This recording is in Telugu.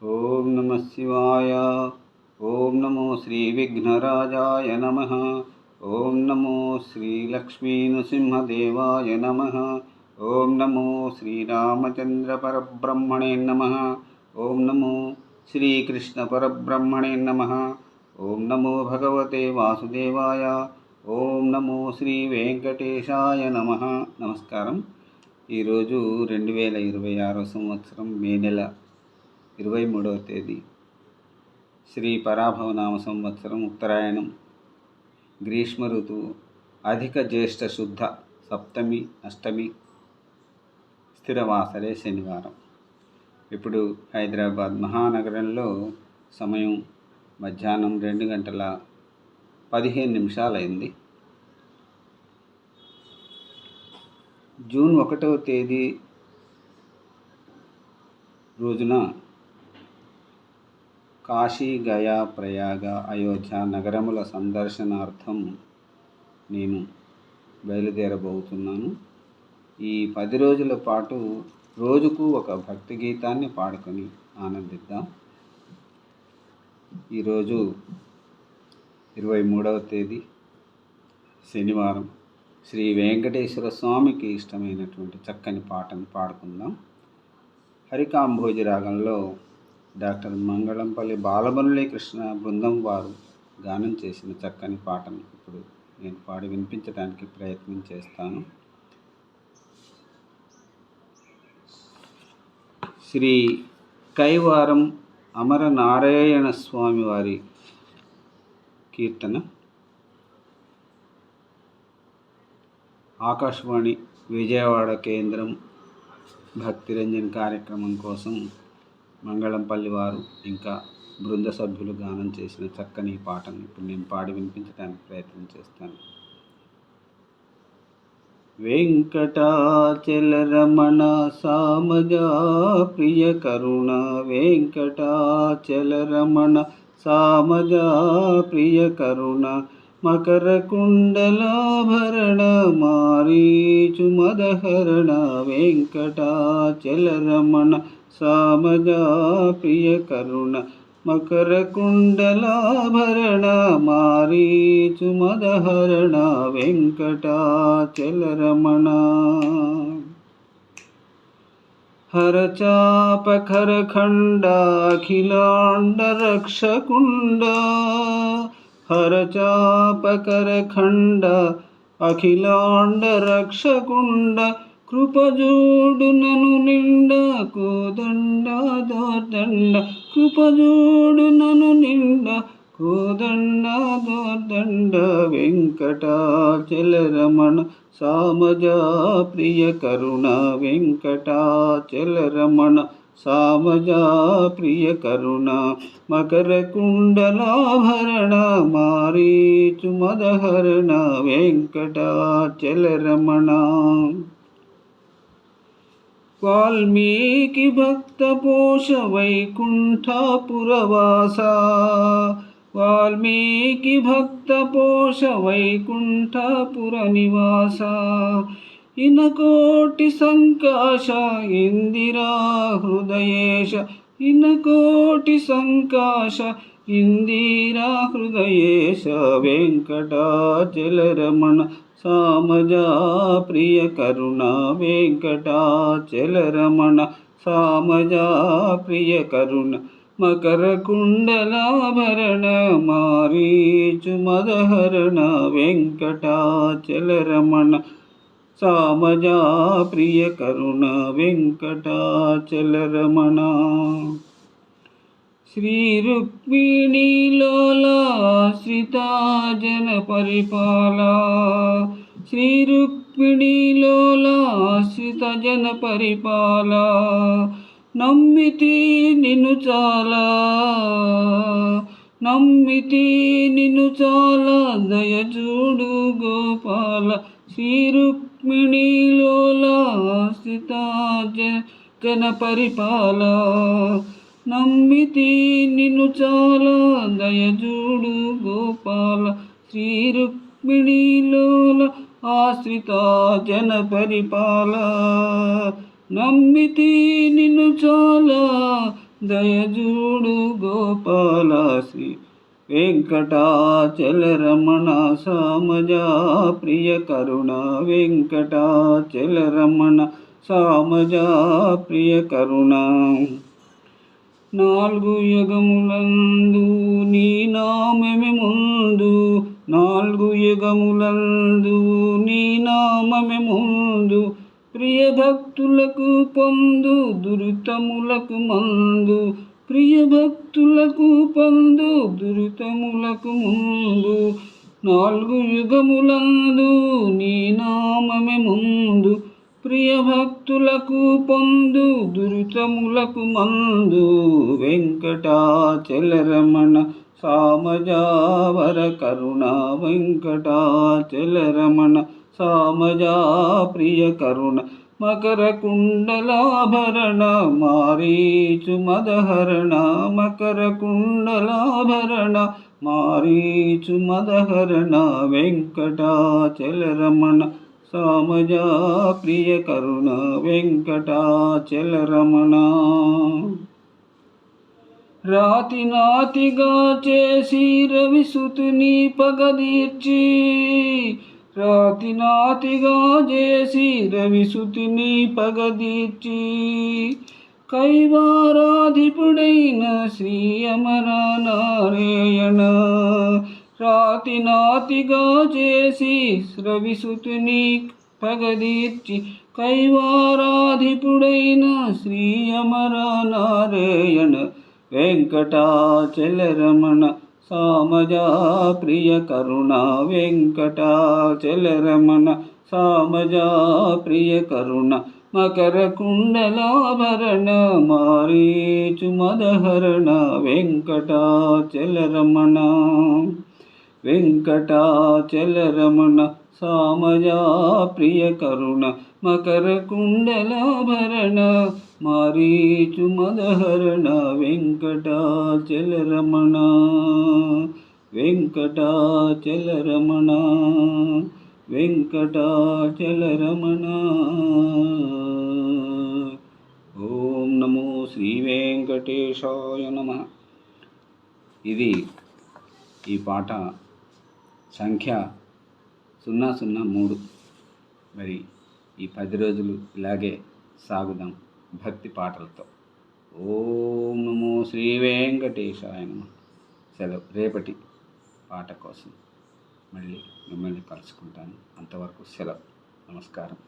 ఓం నమ శివాయ. ఓం నమో శ్రీ విఘ్నరాజాయ నమ. ఓం నమో శ్రీ లక్ష్మీ నృసింహదేవాయ నమ. ఓం నమో శ్రీరామచంద్ర పరబ్రహ్మణే నమ. ఓం నమో శ్రీకృష్ణ పరబ్రహ్మణే నమ. ఓం నమో భగవతే వాసుదేవాయ. ఓం నమో శ్రీ వెంకటేశాయ నమ. నమస్కారం. ఈరోజు 2026 సంవత్సరం మే నెల 23వ తేదీ, శ్రీ పరాభవనామ సంవత్సరం, ఉత్తరాయణం, గ్రీష్మ ఋతువు, అధిక జ్యేష్ఠ శుద్ధ సప్తమి, అష్టమి, స్థిరవాసరే శనివారం. ఇప్పుడు హైదరాబాద్ మహానగరంలో సమయం మధ్యాహ్నం 2:15 అయింది. జూన్ 1వ తేదీ రోజున కాశీ, గయా, ప్రయాగ, అయోధ్య నగరముల సందర్శనార్థం నేను బయలుదేరబోతున్నాను. ఈ 10 రోజుల పాటు రోజుకు ఒక భక్తి గీతాన్ని పాడుకొని ఆనందిద్దాం. ఈరోజు 23వ తేదీ శనివారం. శ్రీ వెంకటేశ్వర స్వామికి ఇష్టమైనటువంటి చక్కని పాటను పాడుకుందాం. హరికాంభోజి రాగంలో డాక్టర్ మంగళంపల్లి బాలమురళీకృష్ణ బృందం వారు గానం చేసిన చక్కని పాటను ఇప్పుడు నేను పాడి వినిపించడానికి ప్రయత్నం చేస్తాను. శ్రీ కైవారం అమరనారాయణ స్వామి వారి కీర్తన. ఆకాశవాణి విజయవాడ కేంద్రం భక్తిరంజన్ కార్యక్రమం కోసం మంగళంపల్లి వారు ఇంకా బృంద సభ్యులు గానం చేసిన చక్కని పాటను ఇప్పుడు నేను పాడి వినిపించడానికి ప్రయత్నం చేస్తాను. వెంకటాచలరమణ సామజా ప్రియ కరుణ, వెంకటాచలరమణ సామజా ప్రియ కరుణ, మకర కుండలాభరణ మారీచు మదహరణ, వెంకటాచలరమణ సామజా ప్రియ కరుణ, మకర కుండలాభరణ మారీచు మదహరణ, వెంకటాచలరమణ. హరచాపఖర ఖండ అఖిలాండ రక్షకుండ, హరచాపకర ఖండ అఖిలాండ రక్షకుండ, కృపజోడు నను నిండ కోదండ దోర్దండ, కృపజోడు నను నిండ కోదండ దోర్దండ, వెంకటాచలరమణ సామజా ప్రియ కరుణ, వెంకటాచలరమణ సామజా ప్రియ కరుణ, మకర కుండలాభరణ మారీచు మదహరణ, వెంకటాచలరమణ. వాల్మీకి భక్త పోష వైకుంఠపురవాస, వాల్మీకి భక్త పోష వైకుంఠపుర నివాస, ఇనకోటి సంకాశ ఇందిరా హృదయేశ, ఇనకోటి సంకాశ ఇందిరా హృదయేశ, వెంకటాచలరమణ సామజా ప్రియ కరుణ, వెంకటాచలరమణ సామజా ప్రియ కరుణ, మకర కుండలాభరణ మారీచు మదహరణ, వెంకటాచలరమణ సామజా ప్రియ కరుణ, వెంకటాచలరమణ. శ్రీ రుక్మిణీలోలా శ్రితాజన పరిపాల, శ్రీ రుక్మిణీలోలా శ్రితజన పరిపాల, నమ్మితి నిన్ను చాలా, నమ్మితి నిన్ను చాలా, దయచూడు గోపాల, శ్రీ రుక్మిణీలోలా శ్రితజన పరిపాల, నమ్మితి నిన్ను చాలా, దయచూడు గోపాల, శ్రీ రుక్మిణీలోల ఆశ్రిత జన పరిపాల, నమ్మితి నిన్ను చాలా, దయజూడు గోపాల శ్రీ వెంకటాచలరమణ సామజా ప్రియ కరుణ వెంకటాచలరమణ సామజా ప్రియ కరుణ. నాలుగు యుగములందు నీ నామమే ముందు, నాలుగు యుగములందు నీ నామమే ముందు, ప్రియ భక్తులకు పొందు దురితములకు మందు, ప్రియ భక్తులకు పొందు దురితములకు ముందు. నాలుగు యుగములందు నీ నామమే ముందు, ప్రియ భక్తులకు పొందు దురితములకు మందు. వెంకటాచలరమణ సామజావర కరుణ వెంకటాచలరమణ సామజా ప్రియ కరుణ. మకర కుండలాభరణ మారీచు మదహరణ, మకర కుండలాభరణ మారీచు మదహరణ వెంకటాచలరమణ సామజా ప్రియ కరుణ వెంకటాచలరమణ. రాతి నాతిగా చేసి రవిసుతుని పగదీర్చి, రాతి నాతిగా చేసి రవిసుతిని పగదీర్చి, కైవారాధిపుడైన శ్రీ అమర నారాయణ. రాతి నాతిగా చేసి రవిసుతుని పగదీర్చి, కైవారాధిపుడైన శ్రీ అమర నారాయణ వెంకటాచలరమణ సామజా ప్రియ కరుణ వెంకటాచలరమణ సామజా ప్రియ కరుణ. మకర కుండలాభరణ మారీచు మదహరణ వెంకటాచలరమణ వెంకటాచలరమణ సామజా ప్రియ కరుణ. మకర కుండలాభరణ మారీచు మదహరణ వెంకటాచలరమణ వెంకటాచలరమణ వెంకటాచలరమణ. ఓం నమో శ్రీ వెంకటేశాయ నమః. ఇది ఈ పాట సంఖ్య 003. మరి ఈ 10 రోజులు ఇలాగే సాగుదాం భక్తి పాటలతో. ఓం నమో శ్రీ వెంకటేశాయ నమః. సెలవు. రేపటి పాట కోసం మళ్ళీ మిమ్మల్ని కలుసుకుంటాను. అంతవరకు సెలవు. నమస్కారం.